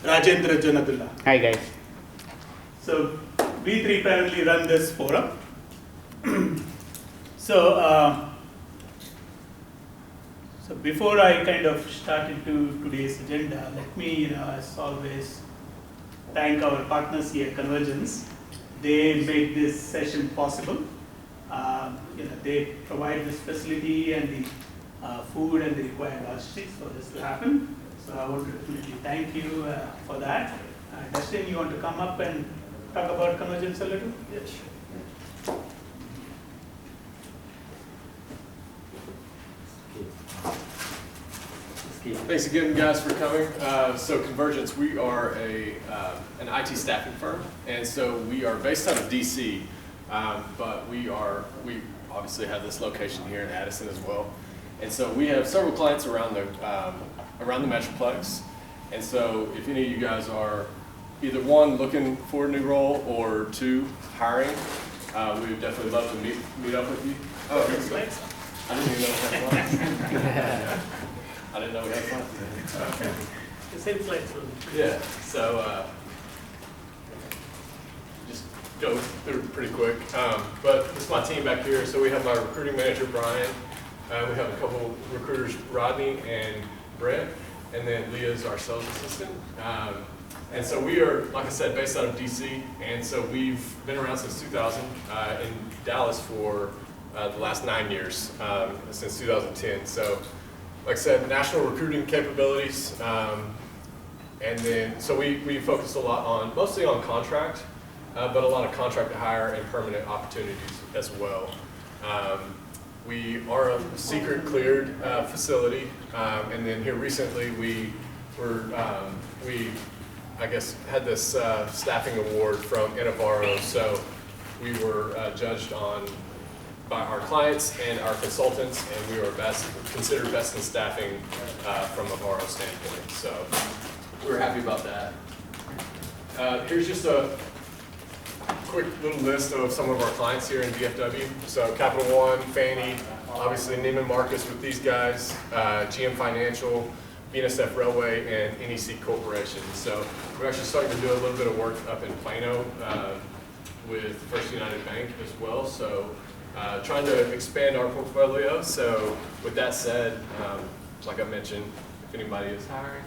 Rajendra, Jonnadula. Hi guys. So we three primarily run this forum. So before I kind of start into today's agenda, let me, as always, thank our partners here at Convergence. They make this session possible. They provide this facility and the food and the required logistics for this to happen. So I want to definitely thank you for that. Dustin, you want to come up and talk about Convergence a little? Yes. Thanks again, guys, for coming. So Convergence, we are an IT staffing firm, and so we are based out of DC, but we obviously have this location here in Addison as well. And so we have several clients around the Metroplex. And so if any of you guys are either one, looking for a new role, or two, hiring, we would definitely love to meet up with you. Oh, I didn't even know we had fun. I didn't know we had fun. Okay. The same slides. Yeah, so just go through pretty quick. But this is my team back here. So we have my recruiting manager, Brian. We have a couple recruiters, Rodney and Brett, and then Leah is our sales assistant. And so we are, like I said, based out of DC, and so we've been around since 2000 in Dallas for the last 9 years, since 2010. So, like I said, national recruiting capabilities, and then so we focus a lot mostly on contract, but a lot of contract to hire and permanent opportunities as well. We are a secret cleared facility, and then here recently we I guess had this staffing award from Innovaro. So we were judged by our clients and our consultants, and we were considered best in staffing from a Avaro standpoint. So we're happy about that. Here's just a quick little list of some of our clients here in DFW. So Capital One, Fannie, obviously Neiman Marcus with these guys, GM Financial, BNSF Railway, and NEC Corporation. So we're actually starting to do a little bit of work up in Plano with First United Bank as well. So trying to expand our portfolio. So with that said, like I mentioned, if anybody is hiring,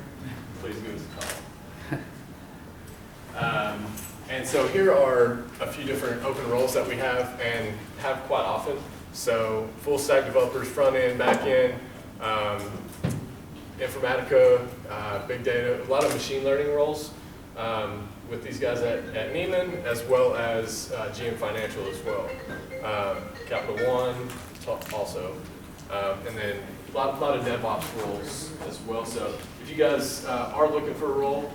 please give us a call. And so here are a few different open roles that we have and have quite often. So full stack developers, front end, back end, informatica, big data, a lot of machine learning roles with these guys at Neiman, as well as GM Financial as well. Capital One also, and then a lot of DevOps roles as well. So if you guys are looking for a role,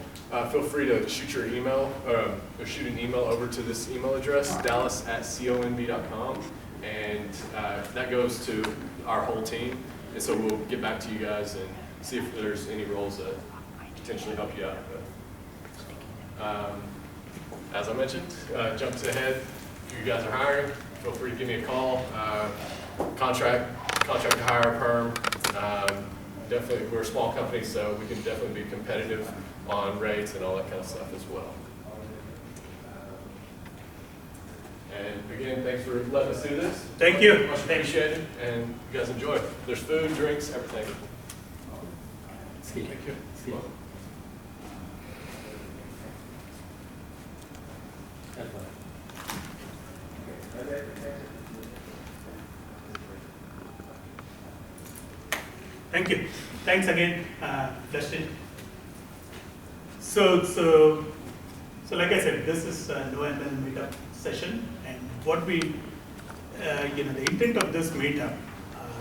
feel free to shoot your email or shoot an email over to this email address, dallas@conb.com, and that goes to our whole team. And so we'll get back to you guys and see if there's any roles that potentially help you out. As I mentioned, jump ahead. If you guys are hiring, feel free to give me a call. Contract to hire, perm. Definitely, we're a small company, so we can definitely be competitive on rates and all that kind of stuff as well. And again, thanks for letting us do this. Thank you. Much appreciated, and you guys enjoy. There's food, drinks, everything. Thank you. Thank you. Thanks again, Dustin. So like I said, this is a November meetup session, and what we, the intent of this meetup,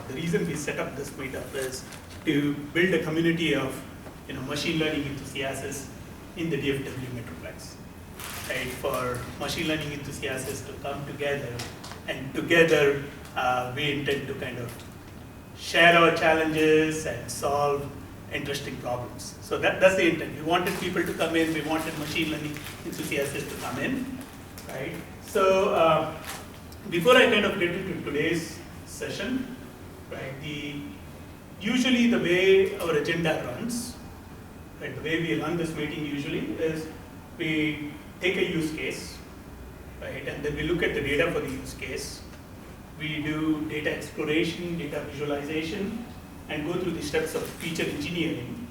the reason we set up this meetup is to build a community of, machine learning enthusiasts in the DFW Metroplex, right? For machine learning enthusiasts to come together, and together we intend to kind of share our challenges and solve interesting problems. So that's the intent. We wanted people to come in, we wanted machine learning enthusiasts to come in, right? So before I kind of get into today's session, right, usually the way our agenda runs, Right? The way we run this meeting usually is we take a use case, right? And then we look at the data for the use case. We do data exploration, data visualization, and go through the steps of feature engineering.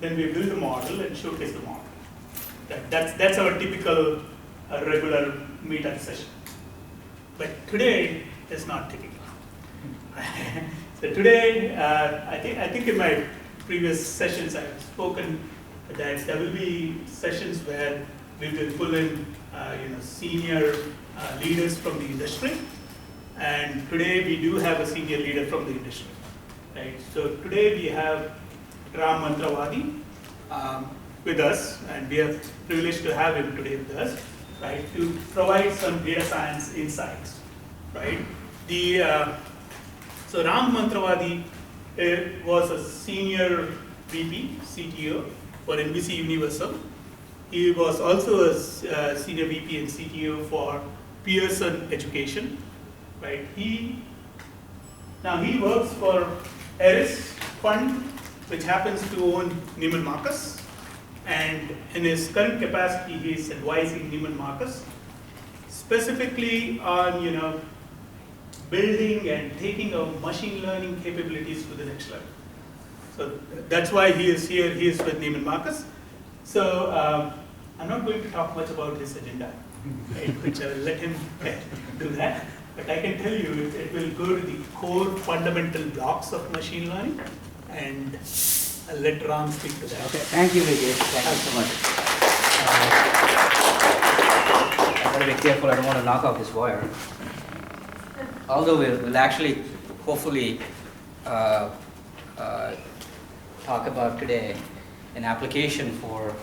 Then we build a model and showcase the model. That's our typical regular meetup session. But today is not typical. So today, I think in my previous sessions I've spoken that there will be sessions where we will pull in senior leaders from the industry, and today we do have a senior leader from the industry. Right? So today we have Ram Mantravadi with us, and we are privileged to have him today with us, right, to provide some data science insights, right? So Ram Mantravadi was a senior VP, CTO for NBC Universal. He was also a senior VP and CTO for Pearson Education, right? He works for Eris Fund, which happens to own Neiman Marcus, and in his current capacity, he is advising Neiman Marcus specifically on building and taking our machine learning capabilities to the next level. So that's why he is here. He is with Neiman Marcus. So I'm not going to talk much about his agenda, right, which I will let him do that. But I can tell you it will go to the core fundamental blocks of machine learning, and I'll let Ram speak to that. Okay, thank you, Lijesh. Thank you so much. I gotta be careful, I don't want to knock off this wire. Although we'll actually, hopefully, talk about today an application for,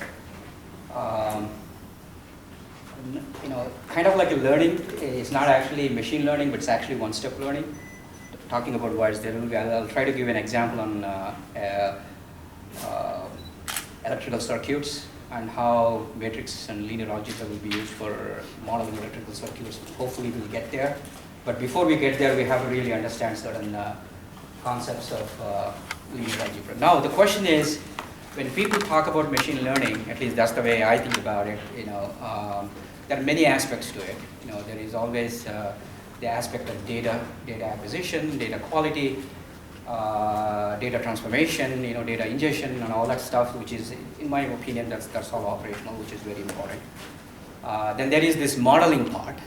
kind of like a learning. It's not actually machine learning, but it's actually one-step learning. Talking about wires, I'll try to give an example on electrical circuits and how matrix and linear algebra will be used for modeling electrical circuits. Hopefully we'll get there. But before we get there, we have to really understand certain concepts of linear algebra. Now, the question is, when people talk about machine learning, at least that's the way I think about it, there are many aspects to it. There is always the aspect of data acquisition, data quality, data transformation, data ingestion, and all that stuff, which is, in my opinion, that's all operational, which is very important. Then there is this modeling part,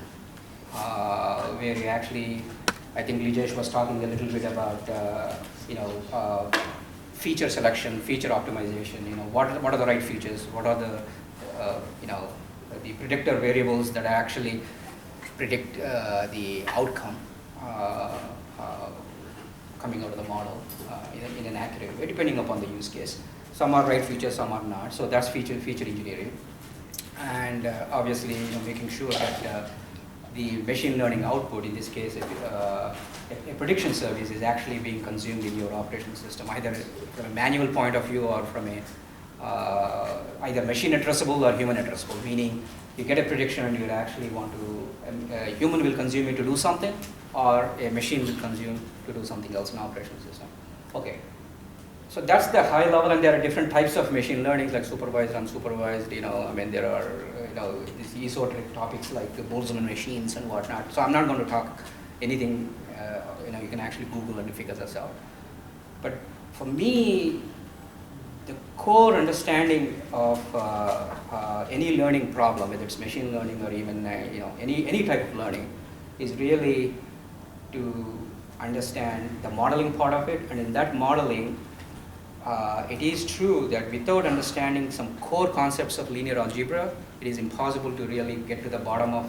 where you actually, I think Lijesh was talking a little bit about, feature selection, feature optimization. What are the right features? What are the, the predictor variables that actually predict the outcome coming out of the model in an accurate way, depending upon the use case. Some are right features, some are not. So that's feature engineering, and obviously, making sure that the machine learning output, in this case, a prediction service, is actually being consumed in your operating system, either from a manual point of view or from a either machine addressable or human addressable, meaning you get a prediction and you actually want to, a human will consume it to do something, or a machine will consume to do something else in operating system. Okay. So that's the high level, and there are different types of machine learning, like supervised, unsupervised. There are these esoteric topics like the Boltzmann machines and whatnot. So I'm not going to talk anything. You can actually Google and figure this out. But for me, the core understanding of any learning problem, whether it's machine learning or even any type of learning, is really to understand the modeling part of it, and in that modeling. It is true that without understanding some core concepts of linear algebra, it is impossible to really get to the bottom of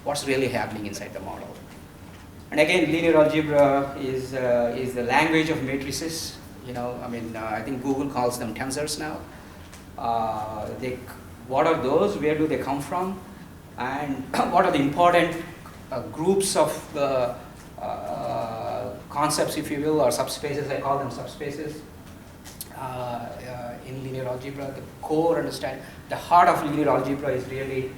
what's really happening inside the model. And again, linear algebra is the language of matrices. I think Google calls them tensors now. What are those? Where do they come from? And what are the important groups of concepts, if you will, or subspaces? I call them subspaces. In linear algebra, the core the heart of linear algebra is really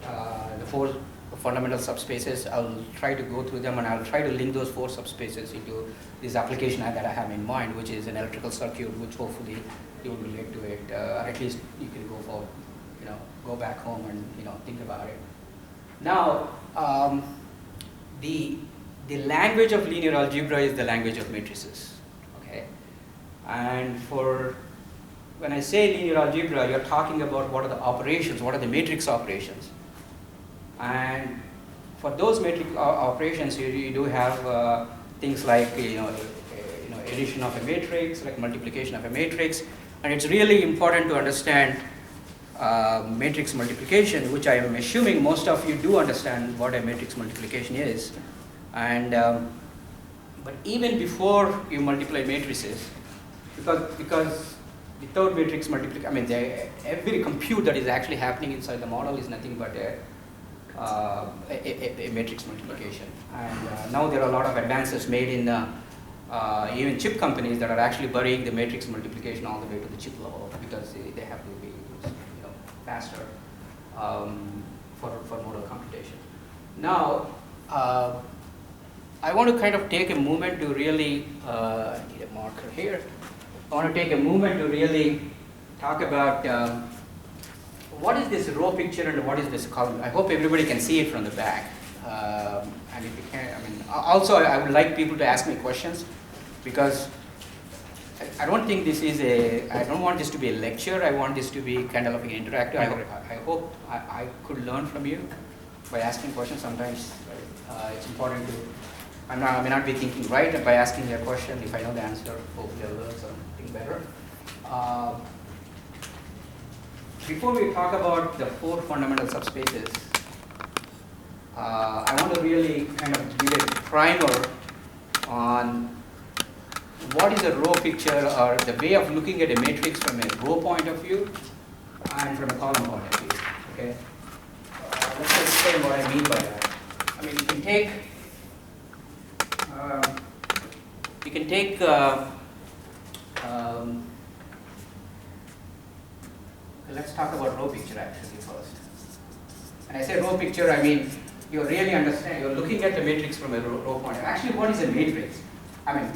the four fundamental subspaces. I'll try to go through them, and I'll try to link those four subspaces into this application that I have in mind, which is an electrical circuit, which hopefully you will relate to it, or at least you can go back home and think about it. Now, the language of linear algebra is the language of matrices. Okay, and when I say linear algebra, you're talking about what are the operations, what are the matrix operations, and for those matrix operations, you do have things like addition of a matrix, like multiplication of a matrix, and it's really important to understand matrix multiplication, which I am assuming most of you do understand what a matrix multiplication is. And but even before you multiply matrices, because without matrix multiplication, I mean, every compute that is actually happening inside the model is nothing but a matrix multiplication. And now there are a lot of advances made in even chip companies that are actually burying the matrix multiplication all the way to the chip level, because they have to be faster for model computation. Now, I want to kind of take a moment to really, I need a marker here. I want to take a moment to really talk about what is this row picture and what is this column. I hope everybody can see it from the back. And if you can, I mean, also I would like people to ask me questions, because I don't think this is I don't want this to be a lecture. I want this to be kind of like interactive. I hope I could learn from you by asking questions. Sometimes it's important to, I may not be thinking right, and by asking a question, if I know the answer, hopefully I'll learn something better. Before we talk about the 4 fundamental subspaces, I want to really kind of give a primer on what is a row picture, or the way of looking at a matrix from a row point of view and from a column point of view. Okay, let's explain what I mean by that. I mean, you can take let's talk about row picture actually first. And I say row picture, I mean you really understand. You're looking at the matrix from a row point. Actually, what is a matrix? I mean,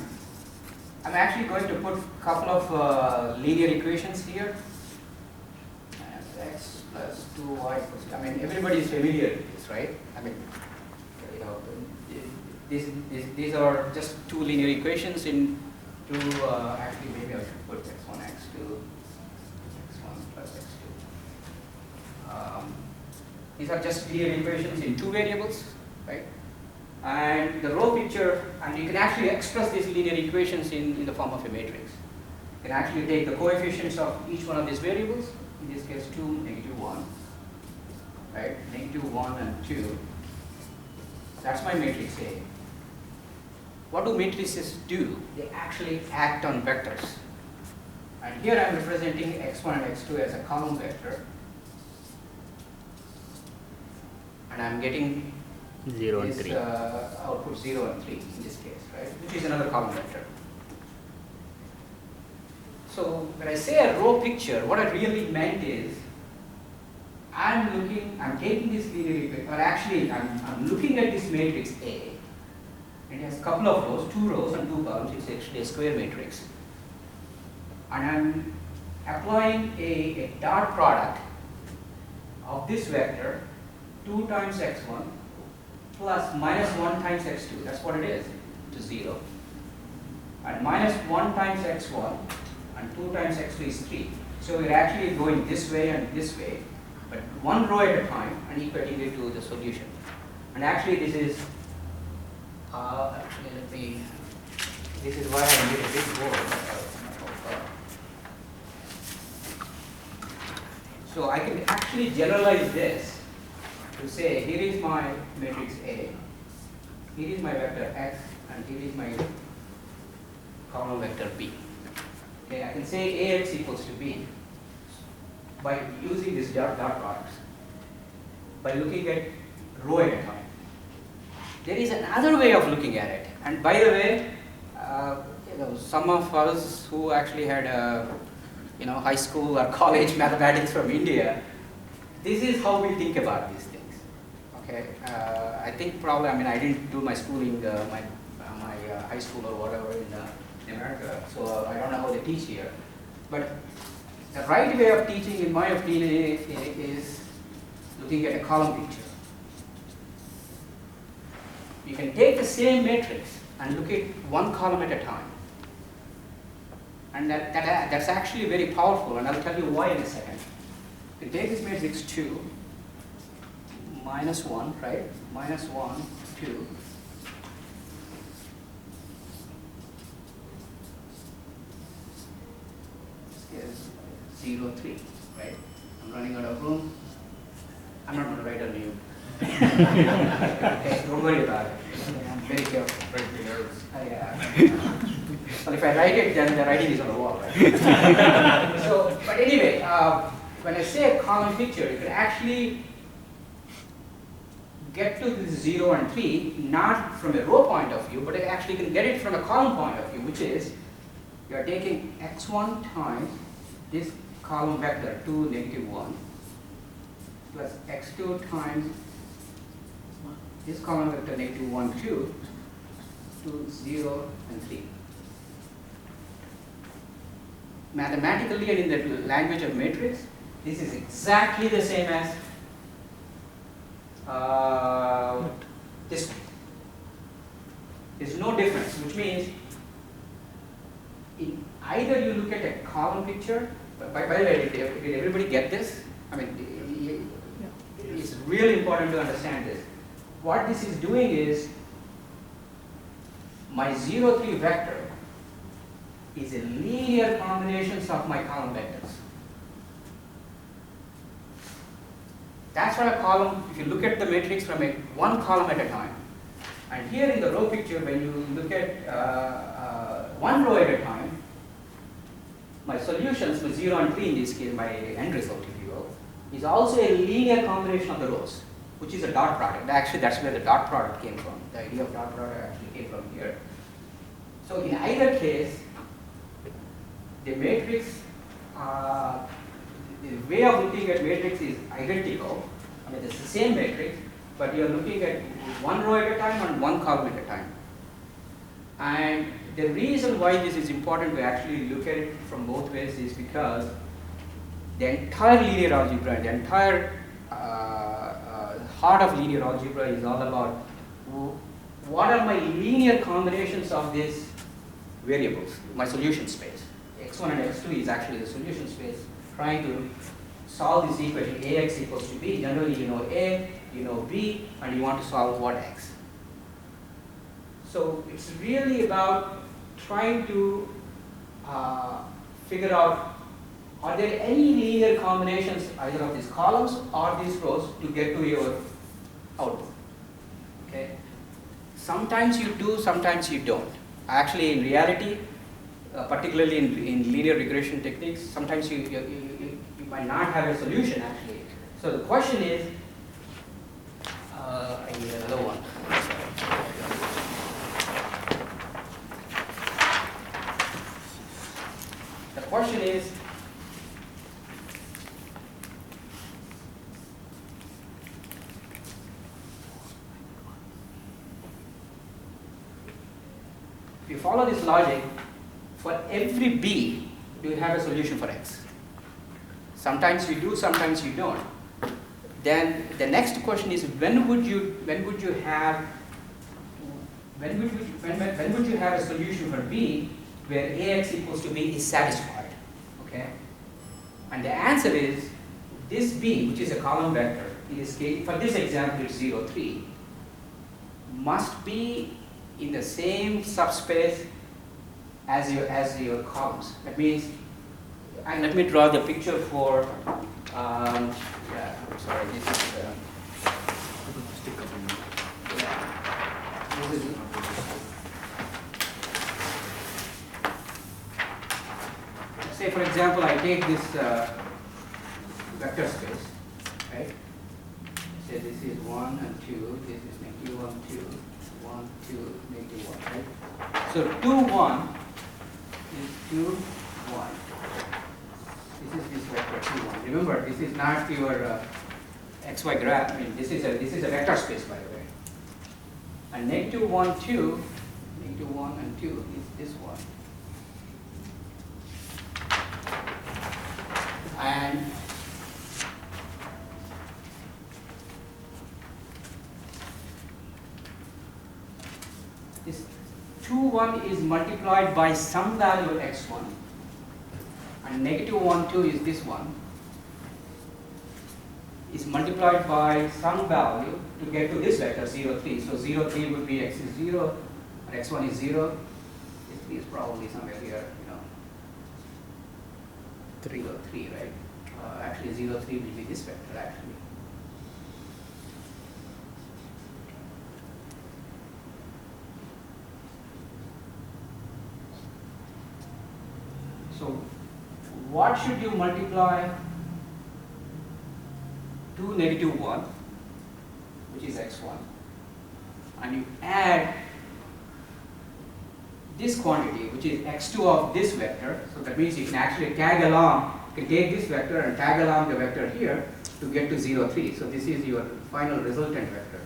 I'm actually going to put a couple of linear equations here. X plus 2y plus, I mean, everybody is familiar with this, right? I mean, these are just 2 linear equations in 2, actually maybe I should put x1, x2, x1 plus x2. These are just linear equations in 2 variables, right? And the row picture, and you can actually express these linear equations in the form of a matrix. You can actually take the coefficients of each one of these variables, in this case 2, -1, right? -1 and 2. That's my matrix A. What do matrices do? They actually act on vectors. And here I'm representing x1 and x2 as a column vector. And I'm getting 0 and 3. Output 0 and 3 in this case, right? Which is another column vector. So when I say a row picture, what I really meant is I'm taking this linear equation, or actually I'm looking at this matrix A. It has a couple of rows, 2 rows and 2 columns. It's actually a square matrix. And I'm applying a dot product of this vector 2 times x1 plus -1 times x2. That's what it is, to 0. And -1 times x1 and 2 times x2 is 3. So we're actually going this way and this way, but 1 row at a time and equating it to the solution. And actually this is, this is why I made a big board. So I can actually generalize this to say, here is my matrix A, here is my vector x, and here is my column vector B. Okay, I can say Ax equals to B by using this dot products, by looking at row at a time. There is another way of looking at it, and by the way, some of us who actually had high school or college mathematics from India, this is how we think about these things. Okay, I think probably, I mean, I didn't do my schooling, my high school or whatever in America, so I don't know how they teach here. But the right way of teaching, in my opinion, is looking at a column picture. You can take the same matrix and look at one column at a time. And that's actually very powerful, and I'll tell you why in a second. You take this matrix 2, minus 1, right? Minus 1, 2. This is 0, 3, right? I'm running out of room. I'm not going to write on you. Okay, don't worry about it. I'm very careful. Make me nervous. Well, if I write it, then the writing is on the wall, right? So, but anyway, when I say a column picture, you can actually get to this 0 and 3, not from a row point of view, but I actually can get it from a column point of view, which is you are taking x1 times this column vector 2, negative 1, plus x2 times this column vector negative 1, 2, to 0 and 3. Mathematically and in the language of matrix, this is exactly the same as this one. There's no difference, which means in either you look at a column picture, by the way, did everybody get this? I mean, it's really important to understand this. What this is doing is, my 0, 3 vector is a linear combinations of my column vectors. That's what a column, if you look at the matrix from one column at a time. And here in the row picture, when you look at one row at a time, my solutions, my 0 and 3 in this case, my end result, if you will, is also a linear combination of the rows, which is a dot product. Actually, that's where the dot product came from. The idea of dot product actually came from here. So in either case, the matrix, the way of looking at matrix is identical. I mean, it's the same matrix, but you're looking at one row at a time and one column at a time. And the reason why this is important to actually look at it from both ways is because the entire linear algebra, the entire heart of linear algebra is all about what are my linear combinations of these variables, my solution space. X1 and X2 is actually the solution space, trying to solve this equation Ax equals to B. Generally, you know A, you know B, and you want to solve what X. So it's really about trying to figure out, are there any linear combinations either of these columns or these rows to get to your output. Okay? Sometimes you do, sometimes you don't. Actually, in reality, particularly in linear regression techniques, sometimes you might not have a solution actually. So the question is, I need another one. The question is, if you follow this logic, for every B, you have a solution for X. Sometimes you do, sometimes you don't. Then the next question is, when would you have a solution for B where Ax equals to B is satisfied? Okay? And the answer is, this B, which is a column vector, in this case, for this example it's 0, 3, must be in the same subspace as your columns. That means, and let me draw the picture for, yeah, I'm sorry, this is, this is, say for example, I take this vector space, right? Say this is 1 and 2, this is negative 1, 2, 1, 2, negative 1, right? So 2, 1 is 2, 1. This is this vector 2, 1. Remember, this is not your xy graph. I mean, this is a vector space, by the way. And negative 1, 2, negative 1 and 2 is this one. and this 2, 1 is multiplied by some value x1, and negative 1, 2 is this one, is multiplied by some value to get to this vector 0, 3. So 0, 3 would be x is 0, and x1 is 0. X3 is probably somewhere here, 0, 3, right? Actually 0, 3 will be this vector actually. So what should you multiply to negative 1, which is x1, and you add this quantity, which is x2 of this vector. So that means you can actually tag along, you can take this vector and tag along the vector here to get to 0, 3. So this is your final resultant vector,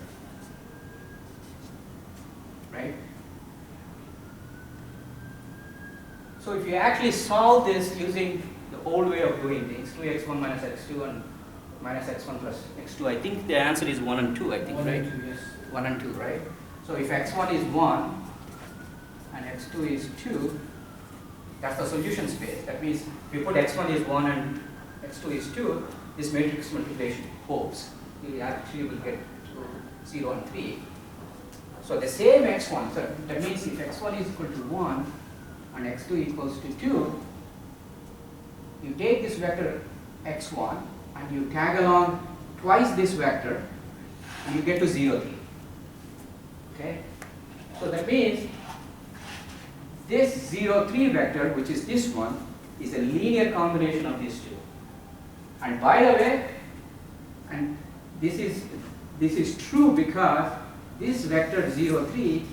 right? So if you actually solve this using the old way of doing things, 2x1 minus x2 and minus x1 plus x2, I think the answer is 1 and 2, I think, 1 right? and 2, yes. 1 and 2, right? So if x1 is 1 and x2 is 2, that's the solution space. That means if you put x1 is 1 and x2 is 2, this matrix multiplication holds. You actually will get 0 and 3. So the same x1, so that means if x1 is equal to 1 and x2 equals to 2, you take this vector x1 and you tag along twice this vector and you get to 0, 3. Okay? So that means this 0, 3 vector, which is this one, is a linear combination of these two. And by the way, and this is true because this vector 0, 3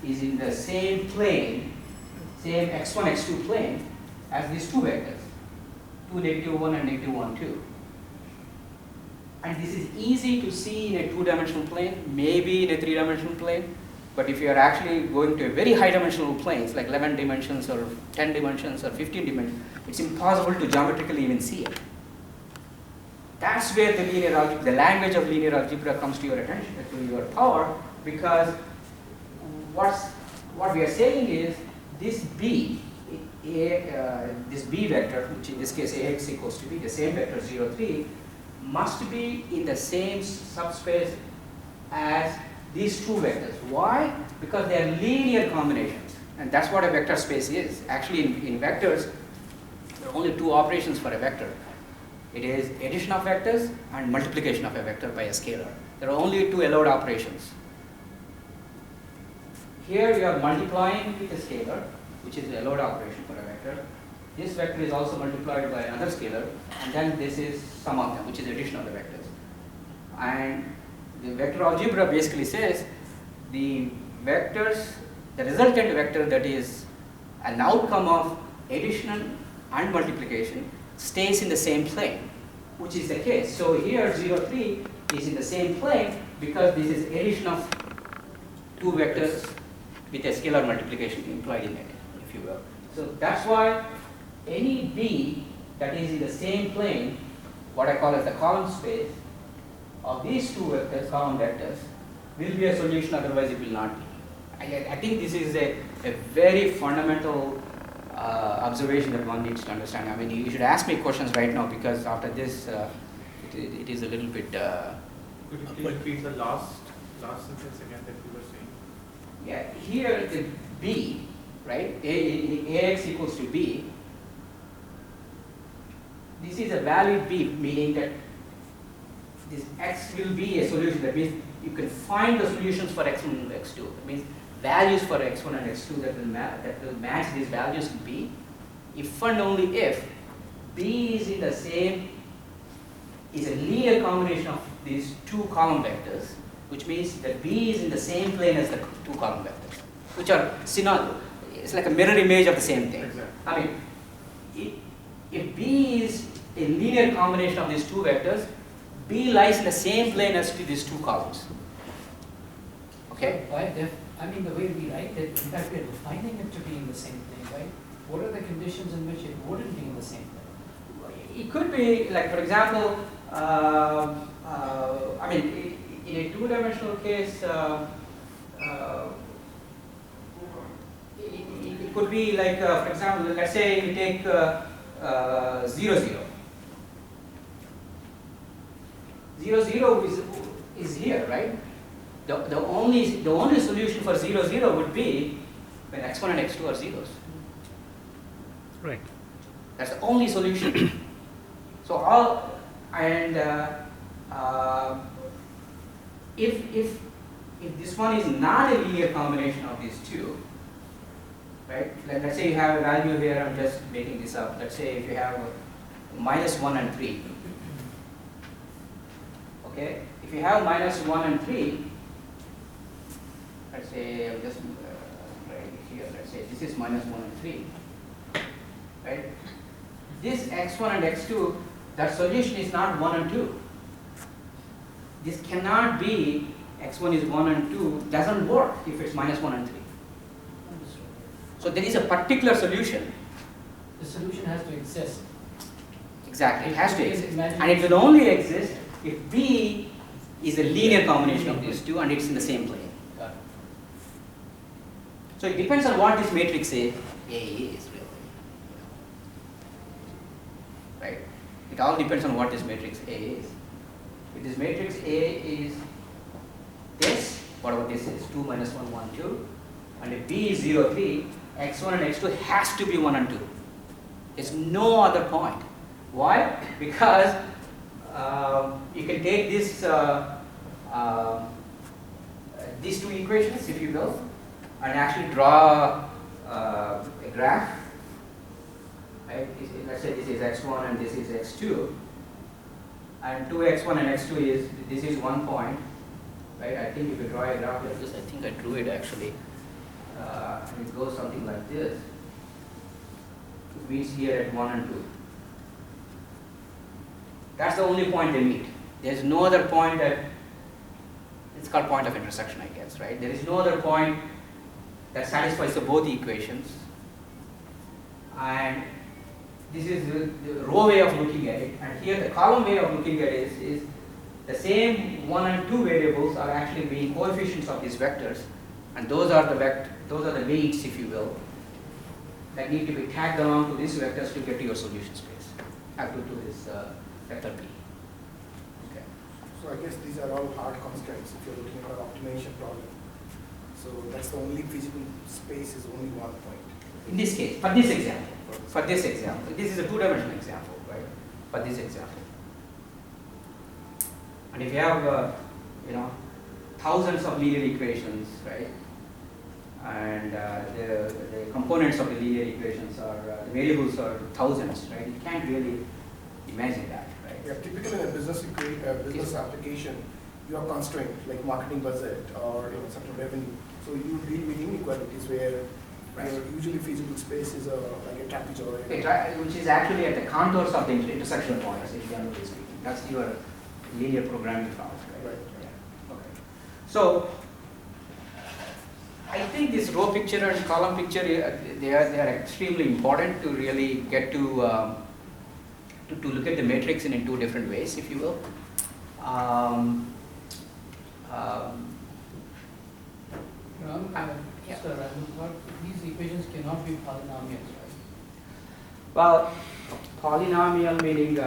is in the same plane, same x1, x2 plane as these two vectors, 2, negative 1 and negative 1, 2. And this is easy to see in a 2-dimensional plane, maybe in a 3-dimensional plane. But if you are actually going to a very high-dimensional planes, like 11 dimensions or 10 dimensions or 15 dimensions, it's impossible to geometrically even see it. That's where the linear algebra, the language of linear algebra comes to your attention, to your power, because what we are saying is this B, this B vector, which in this case Ax equals to B, the same vector 0, 3, must be in the same subspace as these two vectors. Why? Because they are linear combinations, and that's what a vector space is. Actually, in vectors, there are only two operations for a vector. It is addition of vectors and multiplication of a vector by a scalar. There are only two allowed operations. Here we are multiplying with a scalar, which is the allowed operation for a vector. This vector is also multiplied by another scalar, and then this is sum of them, which is addition of the vectors. And the vector algebra basically says the vectors, the resultant vector that is an outcome of addition and multiplication stays in the same plane, which is the case. So here 0, 3 is in the same plane because this is addition of two vectors with a scalar multiplication implied in it, if you will. So that's why any B that is in the same plane, what I call as the column space of these two vectors, column vectors, will be a solution, otherwise it will not be. I think this is a very fundamental observation that one needs to understand. I mean, you should ask me questions right now because after this, it is a little bit. Could you please repeat the last sentence again that you were saying? Yeah, here the B, right? Ax equals to B. This is a valid B, meaning that this x will be a solution. That means you can find the solutions for x1 and x2. That means values for x1 and x2 that will match these values in B, if and only if B is in the same, is a linear combination of these two column vectors, which means that B is in the same plane as the two column vectors, which are synonymous. It's like a mirror image of the same thing. Exactly. I mean, if B is a linear combination of these two vectors, B lies in the same plane as to these two columns. Okay? I mean, the way we write it, in fact, we're defining it to be in the same thing, right? What are the conditions in which it wouldn't be in the same thing? it could be like, for example, I mean, in a two-dimensional case, it could be like, for example, let's say you take 0, 0. 0, 0 is here, right? The only solution for 0, 0 would be when x1 and x2 are zeros. Right. That's the only solution. So all and if this one is not a linear combination of these two, right? Let's say you have a value here. I'm just making this up. Let's say if you have -1 and 3. Okay, if you have -1 and 3, let's say I'll just write it here. Let's say this is -1 and 3, right? This x1 and x2, that solution is not 1 and 2. This cannot be x1 is 1 and 2. Doesn't work if it's -1 and 3. So there is a particular solution. The solution has to exist. Exactly, it has to exist, Imagine- and it will only exist if B is a linear combination of these two and it's in the same plane. Got it. So it depends on what this matrix A is really, right? It all depends on what this matrix A is. If this matrix A is this, whatever this is, 2 minus 1, 1, 2, and if B is 0, 3, x1 and x2 has to be 1 and 2. There's no other point. Why? Because you can take this, these two equations, if you will, and actually draw a graph. Right? Let's say this is x1 and this is x2, and 2x1 and x2 is, this is 1 point, right? I think if you draw a graph like this, I think I drew it actually, and it goes something like this. It meets here at 1 and 2. That's the only point they meet. There's no other point that, it's called point of intersection, I guess, right? There is no other point that satisfies the both equations. And this is the row way of looking at it. And here the column way of looking at it is the same 1 and 2 variables are actually being coefficients of these vectors. And those are the weights, if you will, that need to be tagged along to these vectors to get to your solution space, to this vector P. Okay. So I guess these are all hard constraints if you're looking at an optimization problem. So that's the only feasible space is only 1 point. In this case, for this example, this is a two-dimensional example, right? For this example. And if you have, thousands of linear equations, right? And the components of the linear equations are, the variables are thousands, right? You can't really imagine that, right? Yeah, typically in a business application, you are constrained, like marketing budget or certain revenue. So you deal with inequalities where Right. your usually feasible space is like a trapezoid. Which is actually at the contours of the intersection points, if generally speaking. That's your linear programming problem, right? Right. Yeah. Okay. So I think this row picture and column picture, they are extremely important to really get to look at the matrix in two different ways, if you will. Yeah. Sir, I thought these equations cannot be polynomials, right? Well, polynomial meaning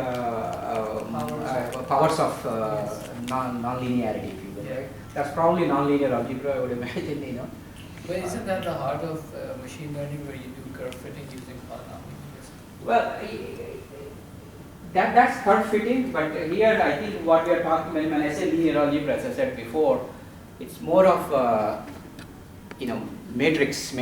powers of non-linearity, if you will, right? That's probably non-linear algebra, I would imagine, But isn't that the heart of machine learning, where you do curve fitting using polynomials? Well, that's curve fitting, but here I think what we are talking about, when I say linear algebra, as I said before, it's more of matrix